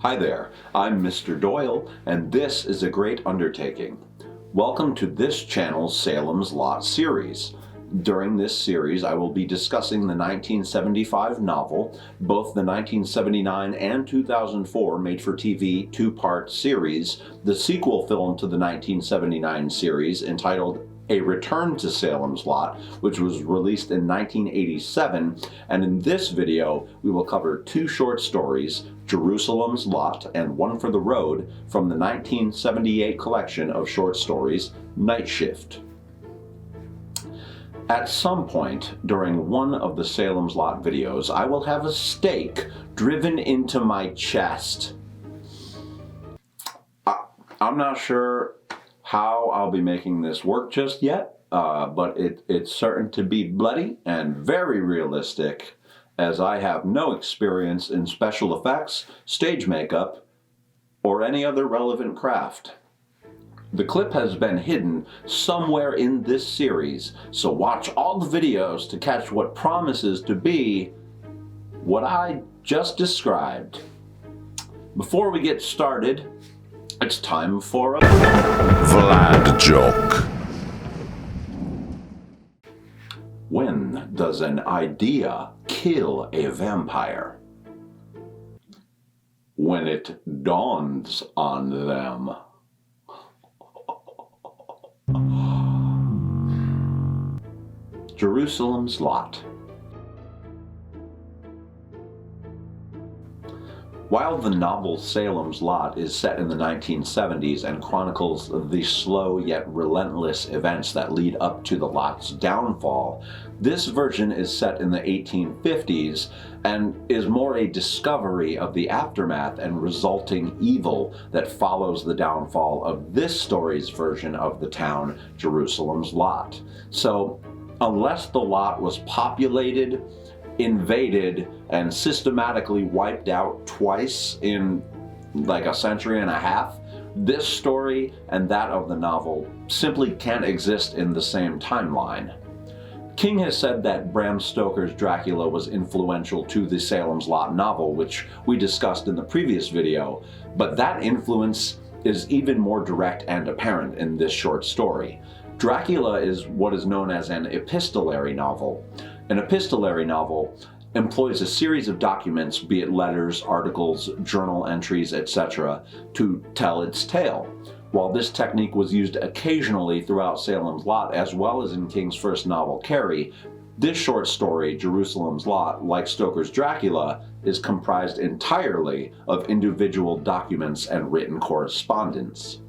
Hi there, I'm Mr. Doyle, and this is a great undertaking. Welcome to this channel's Salem's Lot series. During this series, I will be discussing the 1975 novel, both the 1979 and 2004 made-for-TV two-part series, the sequel film to the 1979 series entitled A Return to Salem's Lot, which was released in 1987, and in this video we will cover two short stories, Jerusalem's Lot and One for the Road, from the 1978 collection of short stories, Night Shift. At some point during one of the Salem's Lot videos, I will have a stake driven into my chest. I'm not sure how I'll be making this work just yet, but it's certain to be bloody and very realistic, as I have no experience in special effects, stage makeup, or any other relevant craft. The clip has been hidden somewhere in this series, so watch all the videos to catch what promises to be what I just described. Before we get started, it's time for a Vlad joke. When does an idea kill a vampire? When it dawns on them. Jerusalem's Lot. While the novel Salem's Lot is set in the 1970s and chronicles the slow yet relentless events that lead up to the Lot's downfall, this version is set in the 1850s and is more a discovery of the aftermath and resulting evil that follows the downfall of this story's version of the town, Jerusalem's Lot. So, unless the Lot was populated, invaded, and systematically wiped out twice in like a century and a half, this story and that of the novel simply can't exist in the same timeline. King has said that Bram Stoker's Dracula was influential to the Salem's Lot novel, which we discussed in the previous video, but that influence is even more direct and apparent in this short story. Dracula is what is known as an epistolary novel. An epistolary novel employs a series of documents, be it letters, articles, journal entries, etc., to tell its tale. While this technique was used occasionally throughout Salem's Lot, as well as in King's first novel, Carrie, this short story, Jerusalem's Lot, like Stoker's Dracula, is comprised entirely of individual documents and written correspondence.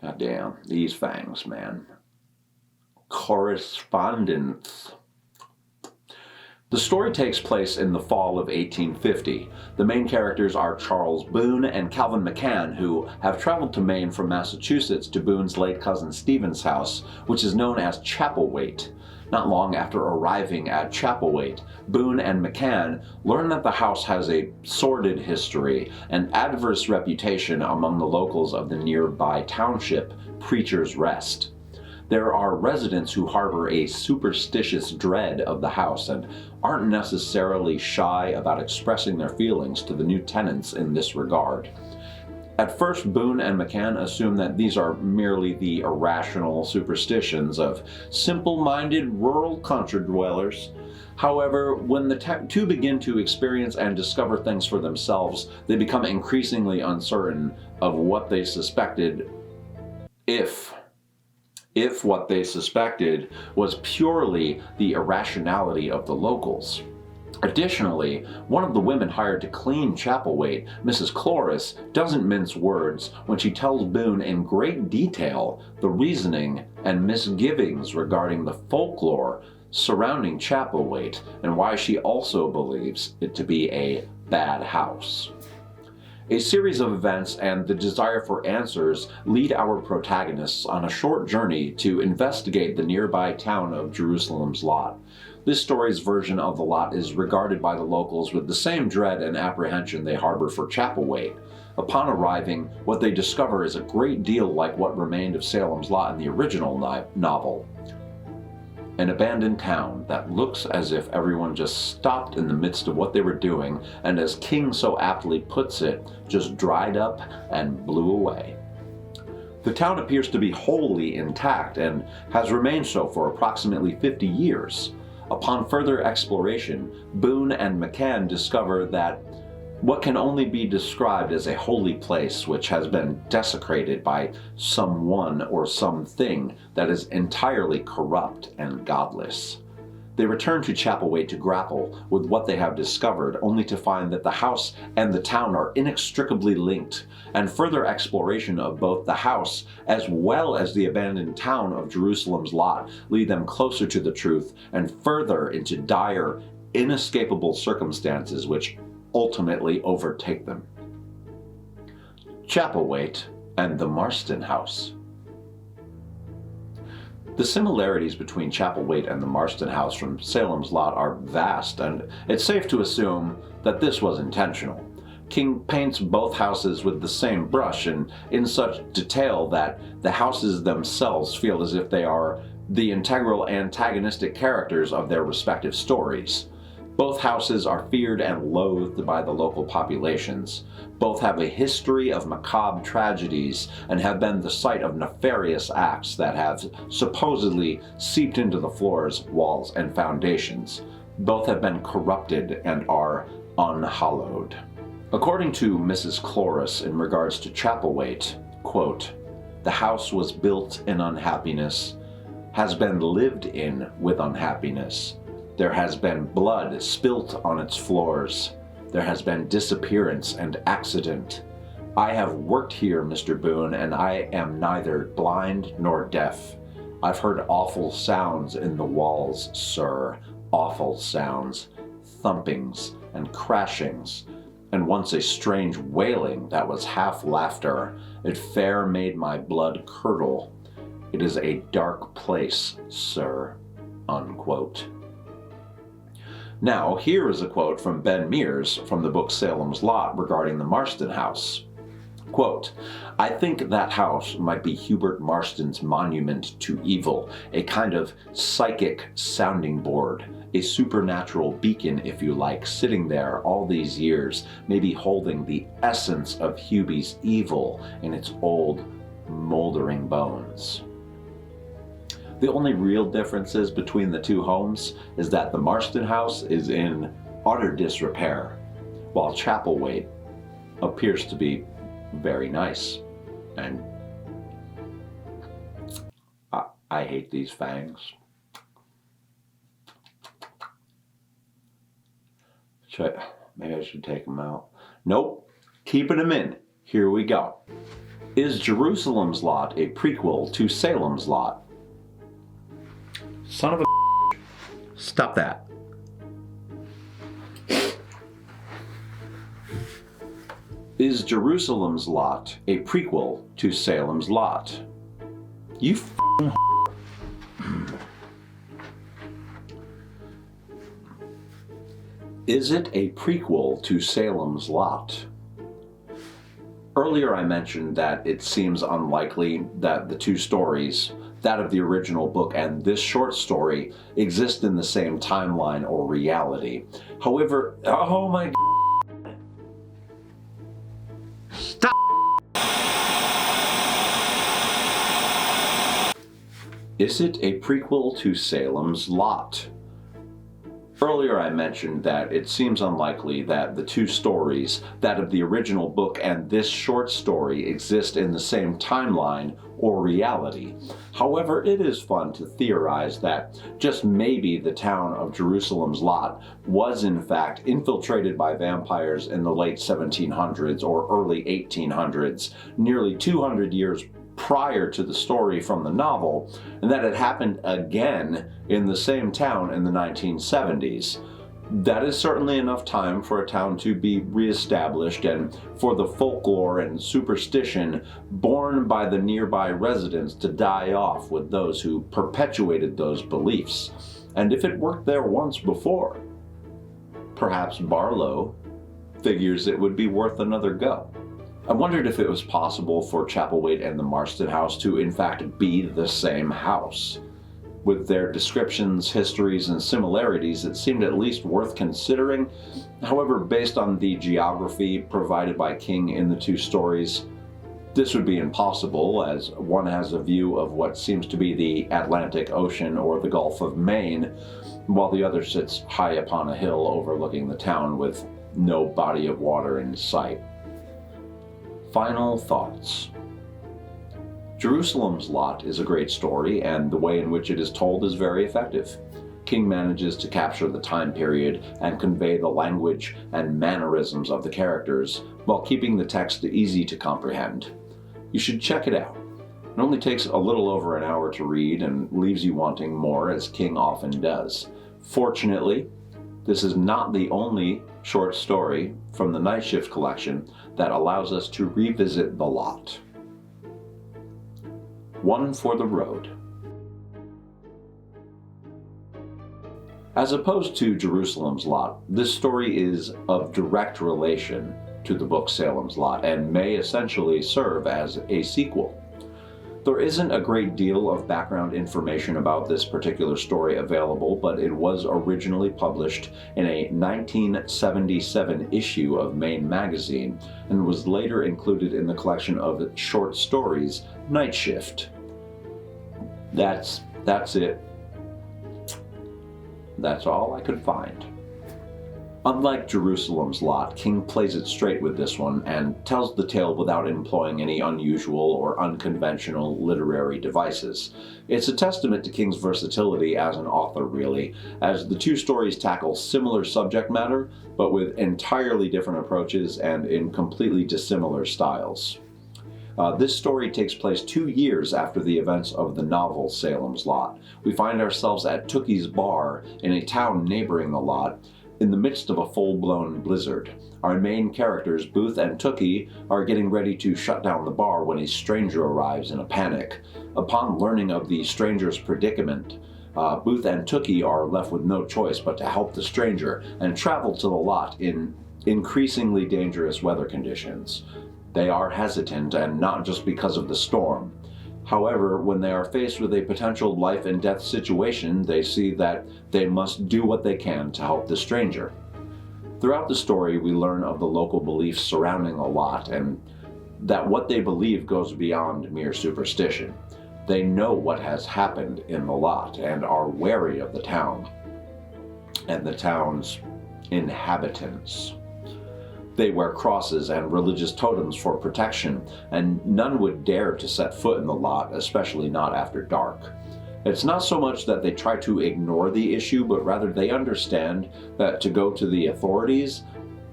God damn, these fangs, man. Correspondence. The story takes place in the fall of 1850. The main characters are Charles Boone and Calvin McCann, who have traveled to Maine from Massachusetts to Boone's late cousin Stephen's house, which is known as Chapelwaite. Not long after arriving at Chapelwaite, Boone and McCann learn that the house has a sordid history and adverse reputation among the locals of the nearby township, Preacher's Rest. There are residents who harbor a superstitious dread of the house and aren't necessarily shy about expressing their feelings to the new tenants in this regard. At first, Boone and McCann assume that these are merely the irrational superstitions of simple-minded rural country dwellers. However, when the two begin to experience and discover things for themselves, they become increasingly uncertain of what they suspected, if what they suspected was purely the irrationality of the locals. Additionally, one of the women hired to clean Chapelweight, Mrs. Cloris, doesn't mince words when she tells Boone in great detail the reasoning and misgivings regarding the folklore surrounding Chapelweight and why she also believes it to be a bad house. A series of events and the desire for answers lead our protagonists on a short journey to investigate the nearby town of Jerusalem's Lot. This story's version of the Lot is regarded by the locals with the same dread and apprehension they harbor for Chapelweight. Upon arriving, what they discover is a great deal like what remained of Salem's Lot in the original novel. An abandoned town that looks as if everyone just stopped in the midst of what they were doing, and as King so aptly puts it, just dried up and blew away. The town appears to be wholly intact and has remained so for approximately 50 years. Upon further exploration, Boone and McCann discover that what can only be described as a holy place which has been desecrated by someone or something that is entirely corrupt and godless. They return to Chapelweight to grapple with what they have discovered, only to find that the house and the town are inextricably linked, and further exploration of both the house as well as the abandoned town of Jerusalem's Lot lead them closer to the truth and further into dire, inescapable circumstances which ultimately overtake them. Chapelwaite and the Marston house. The similarities between Chapelwaite and the Marston house from Salem's Lot are vast, and it's safe to assume that this was intentional. King paints both houses with the same brush and in such detail that the houses themselves feel as if they are the integral antagonistic characters of their respective stories. Both houses are feared and loathed by the local populations. Both have a history of macabre tragedies and have been the site of nefarious acts that have supposedly seeped into the floors, walls, and foundations. Both have been corrupted and are unhallowed. According to Mrs. Cloris in regards to Chapelwaite, quote, "The house was built in unhappiness, has been lived in with unhappiness. There has been blood spilt on its floors. There has been disappearance and accident. I have worked here, Mr. Boone, and I am neither blind nor deaf. I've heard awful sounds in the walls, sir, awful sounds, thumpings and crashings, and once a strange wailing that was half laughter. It fair made my blood curdle. It is a dark place, sir," unquote. Now, here is a quote from Ben Mears from the book Salem's Lot regarding the Marston house. Quote, "I think that house might be Hubert Marston's monument to evil, a kind of psychic sounding board, a supernatural beacon, if you like, sitting there all these years, maybe holding the essence of Hubie's evil in its old, moldering bones." The only real differences between the two homes is that the Marston house is in utter disrepair, while Chapelwaite appears to be very nice. And I hate these fangs. Maybe I should take them out. Nope, keeping them in. Here we go. Is Jerusalem's Lot a prequel to Salem's Lot? Son of a Stop that. Is Jerusalem's Lot a prequel to Salem's Lot? You Is it a prequel to Salem's Lot? Earlier I mentioned that it seems unlikely that the two stories, that of the original book and this short story, exist in the same timeline or reality. However, oh my God. Stop! Is it a prequel to Salem's Lot? Earlier I mentioned that it seems unlikely that the two stories, that of the original book and this short story, exist in the same timeline or reality. However, it is fun to theorize that just maybe the town of Jerusalem's Lot was in fact infiltrated by vampires in the late 1700s or early 1800s, nearly 200 years prior to the story from the novel, and that it happened again in the same town in the 1970s. That is certainly enough time for a town to be reestablished and for the folklore and superstition borne by the nearby residents to die off with those who perpetuated those beliefs. And if it worked there once before, perhaps Barlow figures it would be worth another go. I wondered if it was possible for Chapelweight and the Marston house to in fact be the same house. With their descriptions, histories, and similarities, it seemed at least worth considering. However, based on the geography provided by King in the two stories, this would be impossible, as one has a view of what seems to be the Atlantic Ocean or the Gulf of Maine, while the other sits high upon a hill overlooking the town with no body of water in sight. Final thoughts. Jerusalem's Lot is a great story, and the way in which it is told is very effective. King manages to capture the time period and convey the language and mannerisms of the characters while keeping the text easy to comprehend. You should check it out. It only takes a little over an hour to read and leaves you wanting more, as King often does. Fortunately, this is not the only short story from the Night Shift collection that allows us to revisit the Lot. One for the road. As opposed to Jerusalem's Lot, this story is of direct relation to the book Salem's Lot and may essentially serve as a sequel. There isn't a great deal of background information about this particular story available, but it was originally published in a 1977 issue of Maine magazine and was later included in the collection of short stories Night Shift. That's it. That's all I could find. Unlike Jerusalem's Lot, King plays it straight with this one and tells the tale without employing any unusual or unconventional literary devices. It's a testament to King's versatility as an author, really, as the two stories tackle similar subject matter, but with entirely different approaches and in completely dissimilar styles. This story takes place 2 years after the events of the novel Salem's Lot. We find ourselves at Tookie's Bar in a town neighboring the Lot, in the midst of a full-blown blizzard. Our main characters, Booth and Tookie, are getting ready to shut down the bar when a stranger arrives in a panic. Upon learning of the stranger's predicament, Booth and Tookie are left with no choice but to help the stranger and travel to the Lot in increasingly dangerous weather conditions. They are hesitant, and not just because of the storm. However, when they are faced with a potential life and death situation, they see that they must do what they can to help the stranger. Throughout the story, we learn of the local beliefs surrounding the Lot, and that what they believe goes beyond mere superstition. They know what has happened in the Lot and are wary of the town and the town's inhabitants. They wear crosses and religious totems for protection, and none would dare to set foot in the Lot, especially not after dark. It's not so much that they try to ignore the issue, but rather they understand that to go to the authorities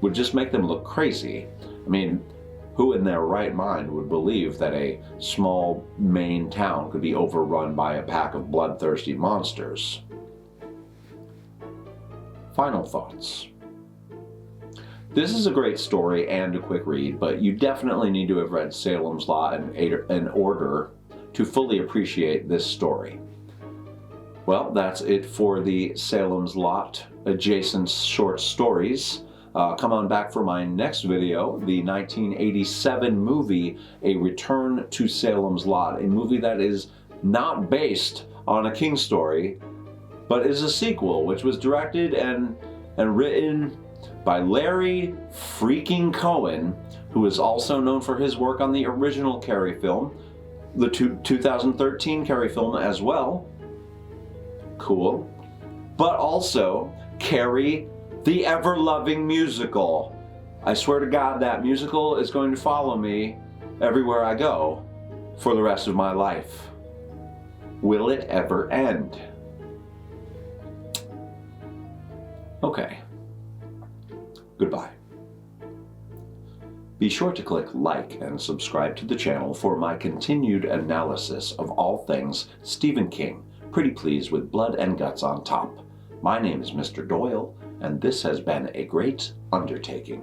would just make them look crazy. I mean, who in their right mind would believe that a small Maine town could be overrun by a pack of bloodthirsty monsters? Final thoughts. This is a great story and a quick read, but you definitely need to have read Salem's Lot in order to fully appreciate this story. Well, that's it for the Salem's Lot adjacent short stories. Come on back for my next video, the 1987 movie, A Return to Salem's Lot, a movie that is not based on a King story, but is a sequel, which was directed and written by Larry freaking Cohen, who is also known for his work on the original Carrie film, the 2013 Carrie film as well. Cool. But also Carrie, the ever-loving musical. I swear to God, that musical is going to follow me everywhere I go for the rest of my life. Will it ever end? Okay. Goodbye. Be sure to click like and subscribe to the channel for my continued analysis of all things Stephen King, pretty please with blood and guts on top. My name is Mr. Doyle, and this has been a great undertaking.